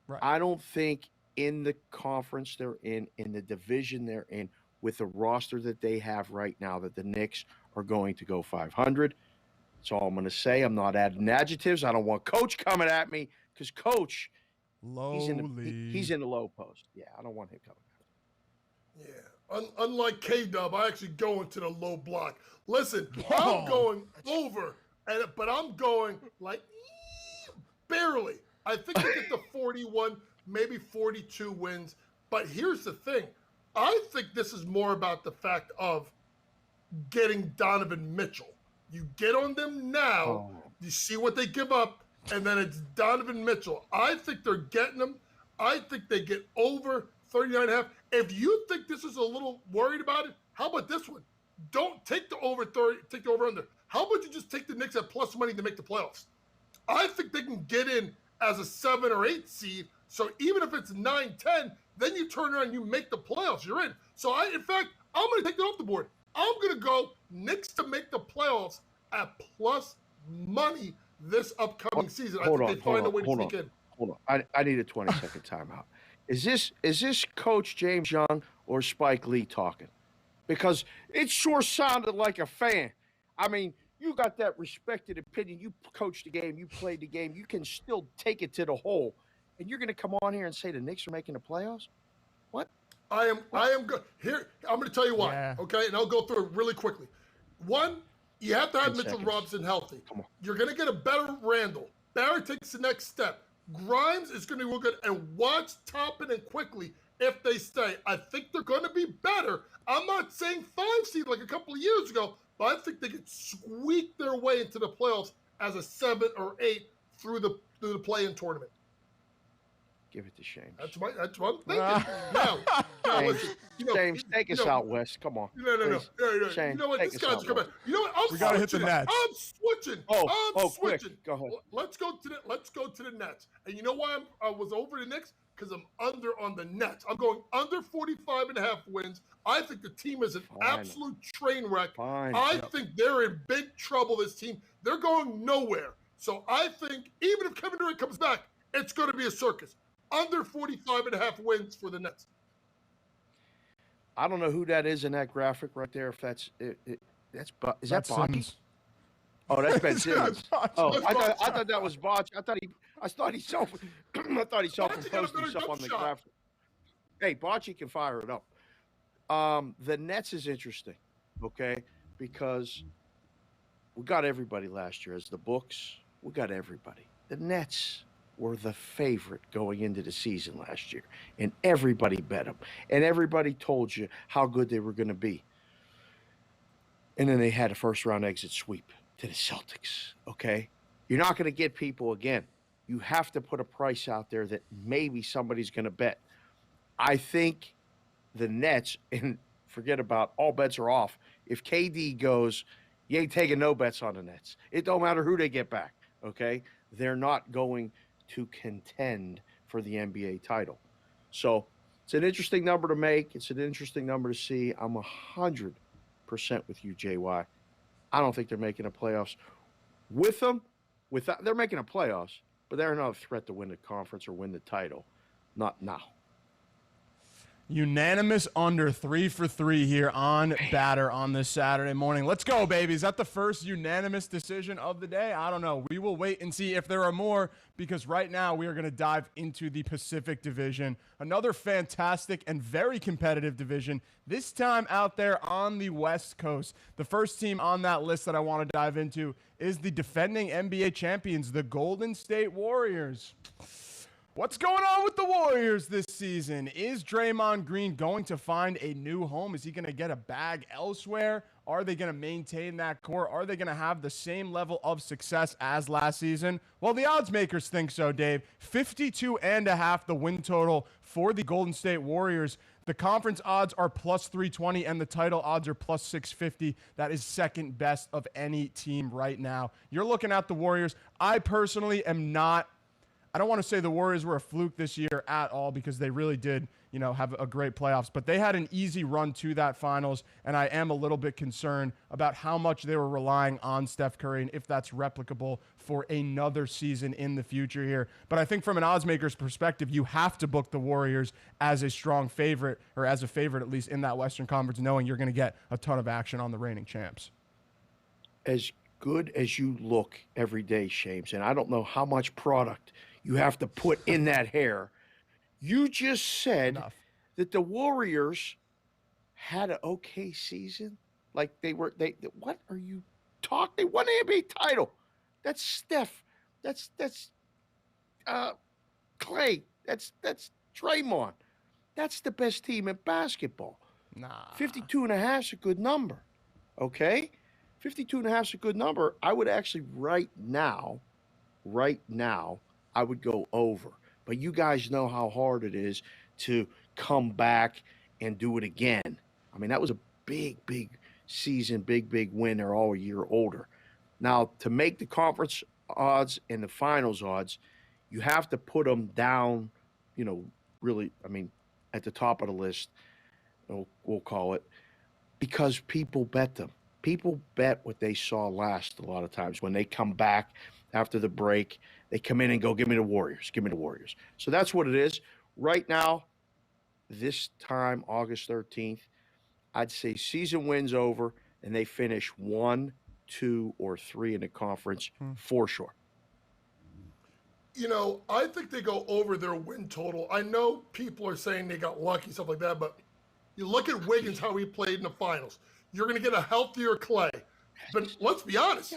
Right. I don't think in the conference they're in the division they're in, with the roster that they have right now, that the Knicks are going to go 500. That's all I'm going to say. I'm not adding adjectives. I don't want Coach coming at me, because Coach, he's in the low post. Yeah, I don't want him coming at me. Yeah. Unlike K-Dub, I actually go into the low block. Listen, I'm going over, but I'm going like barely. I think they get to 41, maybe 42 wins. But here's the thing. I think this is more about the fact of getting Donovan Mitchell. You get on them now, you see what they give up, and then it's Donovan Mitchell. I think they're getting them. I think they get over 39.5. If you think this is a little worried about it, how about this one? Don't take the over 30, take the over under. How about you just take the Knicks at plus money to make the playoffs? I think they can get in as a 7 or 8 seed. So even if it's 9-10, then you turn around and you make the playoffs. You're in. So in fact, I'm going to take that off the board. I'm going to go Knicks to make the playoffs at plus money this upcoming season. I think they find a way to sneak in. Hold on. I need a 20-second timeout. Is this Coach James Young or Spike Lee talking? Because it sure sounded like a fan. I mean, you got that respected opinion. You coached the game. You played the game. You can still take it to the hole. And you're going to come on here and say the Knicks are making the playoffs? What? I am good. Here, I'm going to tell you why, okay? And I'll go through it really quickly. One, you have to have Mitchell Robinson healthy. Come on. You're going to get a better Randall. Barrett takes the next step. Grimes is going to be real good. And watch Toppin and Quickly if they stay. I think they're going to be better. I'm not saying 5 seed like a couple of years ago, but I think they could squeak their way into the playoffs as a 7 or 8 through the play-in tournament. Give it to James. That's what I'm thinking. Now, listen, James, take us out west. Come on. No. James, you know what? This guy's coming. You know what? We gotta hit the Nets. I'm switching. I'm switching. Quick. Go ahead. Let's go to the Nets. And you know why I was over the Knicks? Because I'm under on the Nets. I'm going under 45.5 wins. I think the team is an absolute train wreck. I think they're in big trouble, this team. They're going nowhere. So I think even if Kevin Durant comes back, it's going to be a circus. Under 45.5 wins for the Nets. I don't know who that is in that graphic right there. If that's is that Bochy? Oh, that's Ben Simmons. Oh, I thought that was Bochy. I thought he self-imposed himself on the graphic. Hey, Bochy can fire it up. The Nets is interesting, okay, because we got everybody last year as the books. We got everybody. The Nets were the favorite going into the season last year, and everybody bet them, and everybody told you how good they were going to be. And then they had a first-round exit sweep to the Celtics, okay? You're not going to get people again. You have to put a price out there that maybe somebody's going to bet. I think the Nets, and forget about all bets are off. If KD goes, you ain't taking no bets on the Nets. It don't matter who they get back, okay? They're not going to contend for the NBA title. So it's an interesting number to make. It's an interesting number to see. I'm 100% with you, JY. I don't think they're making the playoffs. With them, they're making the playoffs, but they're not a threat to win the conference or win the title. Not now. Unanimous under 3 for 3 here on Batter on this Saturday morning. Let's go, baby. Is that the first unanimous decision of the day? I don't know. We will wait and see if there are more, because right now we are going to dive into the Pacific Division. Another fantastic and very competitive division, this time out there on the West Coast. The first team on that list that I want to dive into is the defending NBA champions, the Golden State Warriors. What's going on with the Warriors this season? Is Draymond Green going to find a new home? Is he going to get a bag elsewhere? Are they going to maintain that core? Are they going to have the same level of success as last season? Well, the odds makers think so, Dave. 52.5 the win total for the Golden State Warriors. The conference odds are plus 320 and the title odds are plus 650. That is second best of any team right now. You're looking at the Warriors. I personally am not, I don't want to say the Warriors were a fluke this year at all because they really did, have a great playoffs, but they had an easy run to that finals, and I am a little bit concerned about how much they were relying on Steph Curry and if that's replicable for another season in the future here. But I think from an oddsmaker's perspective, you have to book the Warriors as a strong favorite, or as a favorite at least in that Western Conference, knowing you're going to get a ton of action on the reigning champs. As good as you look every day, Shames, and I don't know how much product you have to put in that hair. You just said that the Warriors had an okay season. Like what are you talking? They won the NBA title. That's Steph. That's Clay. That's Draymond. That's the best team in basketball. 52.5 is a good number. Okay? 52.5 is a good number. I would actually right now, I would go over. But you guys know how hard it is to come back and do it again. I mean, that was a big season, big win. They're all a year older. Now, to make the conference odds and the finals odds, you have to put them down, really, at the top of the list, we'll call it, because people bet them. People bet what they saw last a lot of times. When they come back after the break, they come in and go, give me the Warriors, give me the Warriors. So that's what it is. Right now, this time, August 13th, I'd say season wins over and they finish 1, 2, or 3 in the conference for sure. I think they go over their win total. I know people are saying they got lucky, stuff like that, but you look at Wiggins, how he played in the finals. You're going to get a healthier Clay. But let's be honest,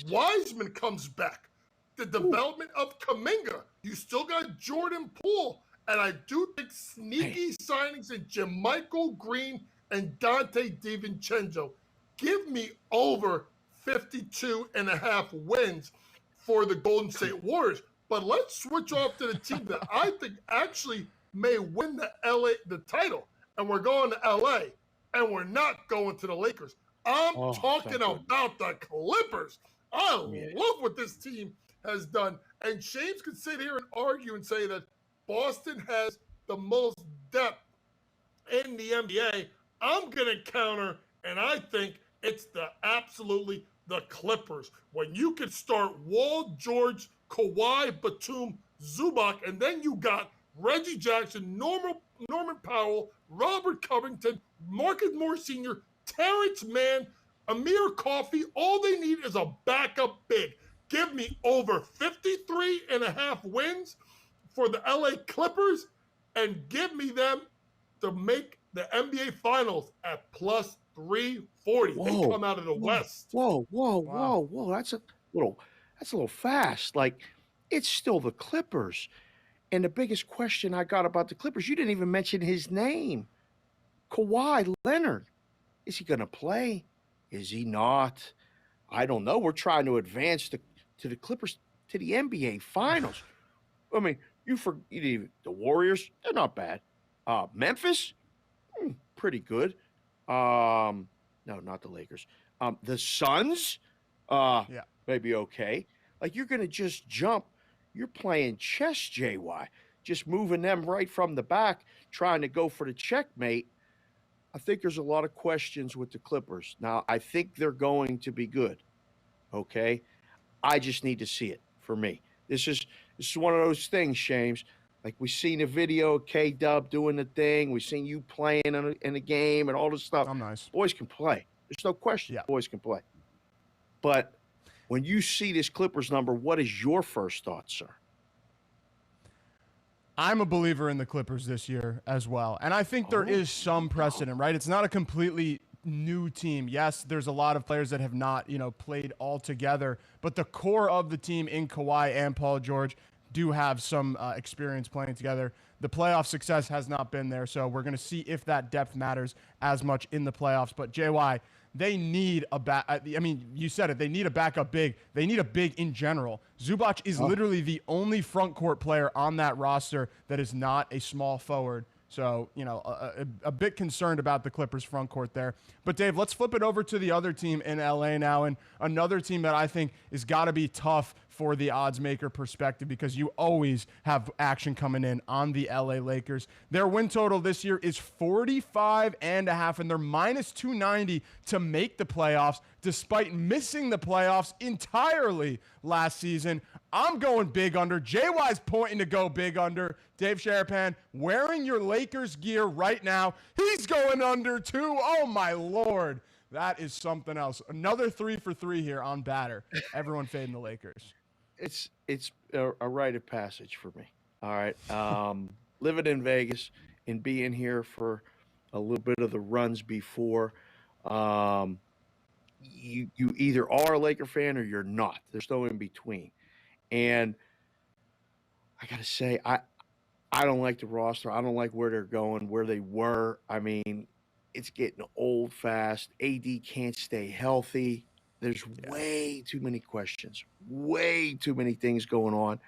Wiseman comes back. The development of Kuminga. You still got Jordan Poole. And I do think sneaky signings in JaMychal Green and Dante DiVincenzo. Give me over 52.5 wins for the Golden State Warriors. But let's switch off to the team that I think actually may win the title. And we're going to LA. And we're not going to the Lakers. I'm talking about the Clippers. I love what this team has done. And Shames could sit here and argue and say that Boston has the most depth in the NBA. I'm going to counter, and I think it's absolutely the Clippers. When you can start Wall, George, Kawhi, Batum, Zubac, and then you got Reggie Jackson, Norman Powell, Robert Covington, Marcus Morris Sr., Terrence Mann, Amir Coffey. All they need is a backup big. Give me over 53.5 wins for the LA Clippers and give me them to make the NBA Finals at plus 340. They come out of the West. Whoa. That's a little fast. Like, it's still the Clippers. And the biggest question I got about the Clippers, you didn't even mention his name. Kawhi Leonard. Is he going to play? Is he not? I don't know. We're trying to advance to the Clippers to the NBA Finals. I mean, the Warriors, they're not bad. Memphis, pretty good. No, not the Lakers. The Suns, maybe okay. Like, you're going to just jump. You're playing chess, JY, just moving them right from the back, trying to go for the checkmate. I think there's a lot of questions with the Clippers. Now, I think they're going to be good, okay? I just need to see it for me. This is one of those things, Shames. Like, we've seen a video of K-Dub doing the thing. We've seen you playing in a game and all this stuff. Oh, nice. Boys can play. There's no question. Yeah. Boys can play. But when you see this Clippers number, what is your first thought, sir? I'm a believer in the Clippers this year as well. And I think there is some precedent, right? It's not a completely new team. Yes, there's a lot of players that have not, played all together. But the core of the team in Kawhi and Paul George do have some experience playing together. The playoff success has not been there. So we're going to see if that depth matters as much in the playoffs. But JY, they need you said it. They need a backup big. They need a big in general. Zubac is literally the only front court player on that roster that is not a small forward. So, a bit concerned about the Clippers front court there. But, Dave, let's flip it over to the other team in L.A. now, and another team that I think is got to be tough for the odds maker perspective because you always have action coming in on the LA Lakers. Their win total this year is 45.5, and they're minus 290 to make the playoffs despite missing the playoffs entirely last season. I'm going big under. JY's pointing to go big under. Dave Sharapan wearing your Lakers gear right now. He's going under too. Oh my Lord. That is something else. Another 3 for 3 here on batter. Everyone fading the Lakers. It's a rite of passage for me. All right. Living in Vegas and being here for a little bit of the runs before, you either are a Laker fan or you're not. There's no in between. And I got to say, I don't like the roster. I don't like where they're going, where they were. I mean, it's getting old fast. AD can't stay healthy. There's way too many questions, way too many things going on,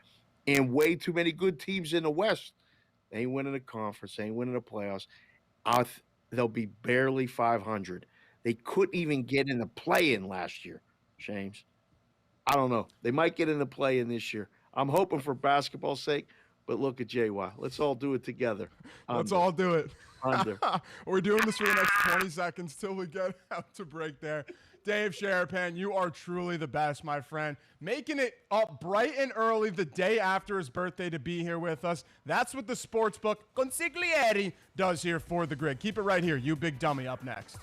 and way too many good teams in the West. They ain't winning a conference. They ain't winning the playoffs. They'll be barely 500. They couldn't even get in the play-in last year, James. I don't know. They might get in the play-in this year. I'm hoping for basketball's sake, but look at JY. Let's all do it together. Let's all do it. Under. We're doing this for the next 20 seconds till we get out to break there. Dave Sharapan, you are truly the best, my friend. Making it up bright and early the day after his birthday to be here with us. That's what the sportsbook Consigliere does here for the Grid. Keep it right here. You big dummy up next.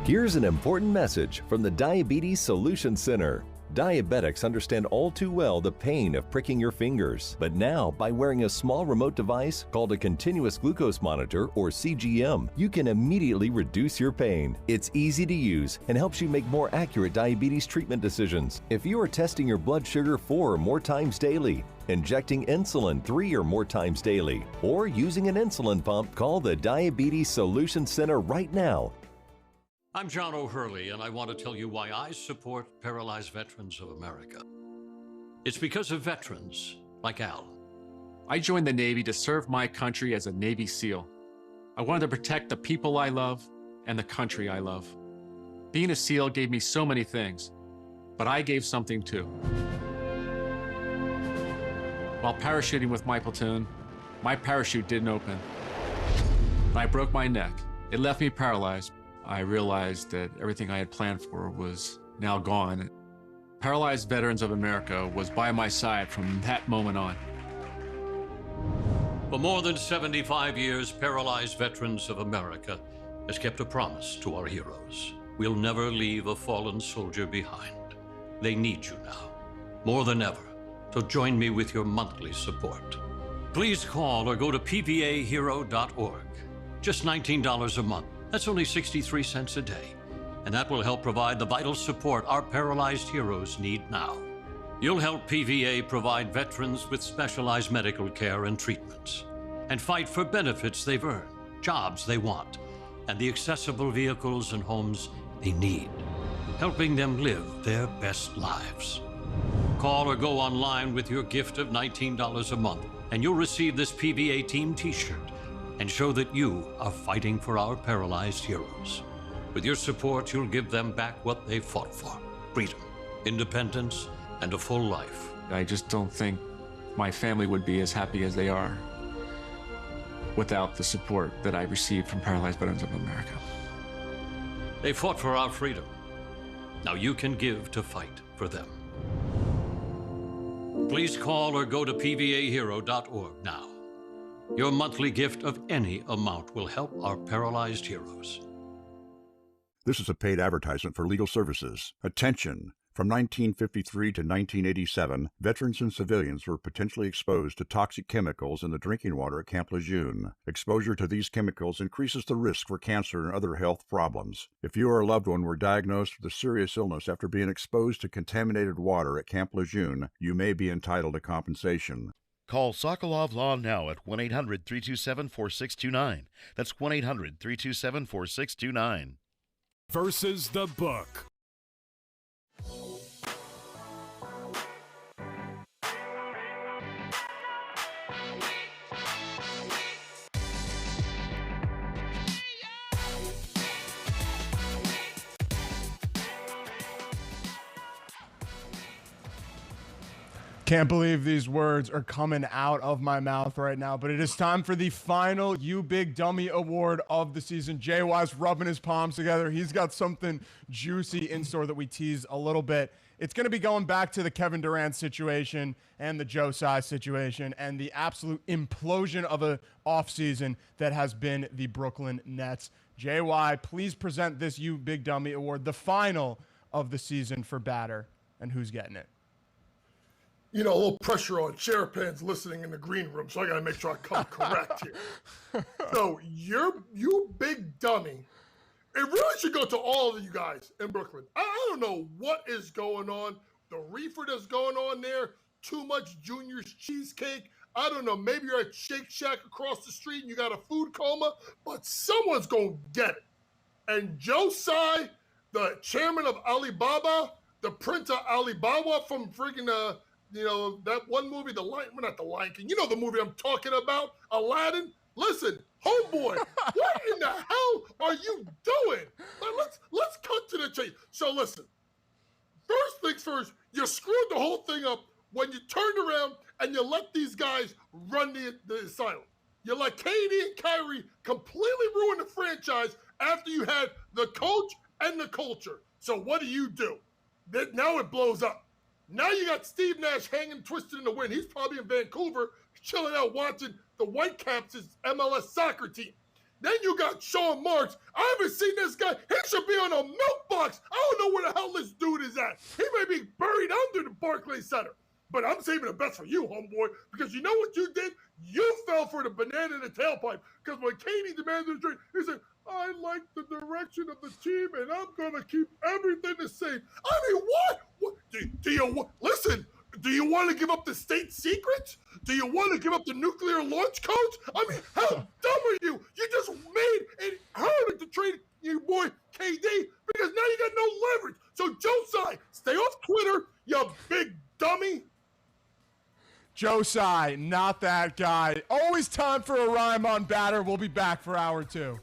Here's an important message from the Diabetes Solution Center. Diabetics understand all too well the pain of pricking your fingers. But now, by wearing a small remote device called a continuous glucose monitor, or CGM, you can immediately reduce your pain. It's easy to use and helps you make more accurate diabetes treatment decisions. If you are testing your blood sugar 4 or more times daily, injecting insulin 3 or more times daily, or using an insulin pump, call the Diabetes Solution Center right now. I'm John O'Hurley, and I want to tell you why I support Paralyzed Veterans of America. It's because of veterans like Al. I joined the Navy to serve my country as a Navy SEAL. I wanted to protect the people I love and the country I love. Being a SEAL gave me so many things, but I gave something too. While parachuting with my platoon, my parachute didn't open. I broke my neck. It left me paralyzed. I realized that everything I had planned for was now gone. Paralyzed Veterans of America was by my side from that moment on. For more than 75 years, Paralyzed Veterans of America has kept a promise to our heroes. We'll never leave a fallen soldier behind. They need you now, more than ever. So join me with your monthly support. Please call or go to pvahero.org. Just $19 a month. That's only 63 cents a day, and that will help provide the vital support our paralyzed heroes need now. You'll help PVA provide veterans with specialized medical care and treatments, and fight for benefits they've earned, jobs they want, and the accessible vehicles and homes they need, helping them live their best lives. Call or go online with your gift of $19 a month, and you'll receive this PVA Team t-shirt and show that you are fighting for our paralyzed heroes. With your support, you'll give them back what they fought for: freedom, independence, and a full life. I just don't think my family would be as happy as they are without the support that I received from Paralyzed Veterans of America. They fought for our freedom. Now you can give to fight for them. Please call or go to pvahero.org now. Your monthly gift of any amount will help our paralyzed heroes. This is a paid advertisement for legal services. Attention! From 1953 to 1987, veterans and civilians were potentially exposed to toxic chemicals in the drinking water at Camp Lejeune. Exposure to these chemicals increases the risk for cancer and other health problems. If you or a loved one were diagnosed with a serious illness after being exposed to contaminated water at Camp Lejeune, you may be entitled to compensation. Call Sokolov Law now at 1-800-327-4629. That's 1-800-327-4629. Versus the book. Can't believe these words are coming out of my mouth right now, but it is time for the final You Big Dummy Award of the season. JY's rubbing his palms together. He's got something juicy in store that we teased a little bit. It's going to be going back to the Kevin Durant situation and the Joe Tsai situation and the absolute implosion of a offseason that has been the Brooklyn Nets. JY, please present this You Big Dummy Award, the final of the season for Batter, and who's getting it? You know, a little pressure on Sherpans listening in the green room, so I got to make sure I come correct here. So, you big dummy. It really should go to all of you guys in Brooklyn. I don't know what is going on. The reefer that's going on there, too much Junior's cheesecake. I don't know. Maybe you're at Shake Shack across the street and you got a food coma, but someone's going to get it. And Joe Tsai, the chairman of Alibaba, the prince of Alibaba from freaking you know, that one movie, not the Lion King. You know the movie I'm talking about, Aladdin. Listen, homeboy, what in the hell are you doing? Let's cut to the chase. So listen, first things first, you screwed the whole thing up when you turned around and you let these guys run the asylum. You let KD and Kyrie completely ruin the franchise after you had the coach and the culture. So what do? Now it blows up. Now you got Steve Nash hanging twisted in the wind. He's probably in Vancouver chilling out watching the Whitecaps' MLS soccer team. Then you got Sean Marks. I haven't seen this guy. He should be on a milk box. I don't know where the hell this dude is at. He may be buried under the Barclays Center. But I'm saving the best for you, homeboy, because you know what you did? You fell for the banana in the tailpipe. Because when Katie demanded the trade, he said, I like the direction of the team, and I'm going to keep everything the same. I mean, what? Listen, do you want to give up the state secrets? Do you want to give up the nuclear launch codes? I mean, how dumb are you? You just made it harder to trade your boy KD because now you got no leverage. So, Joe Tsai, stay off Twitter, you big dummy. Joe Tsai, not that guy. Always time for a rhyme on Batter. We'll be back for hour 2.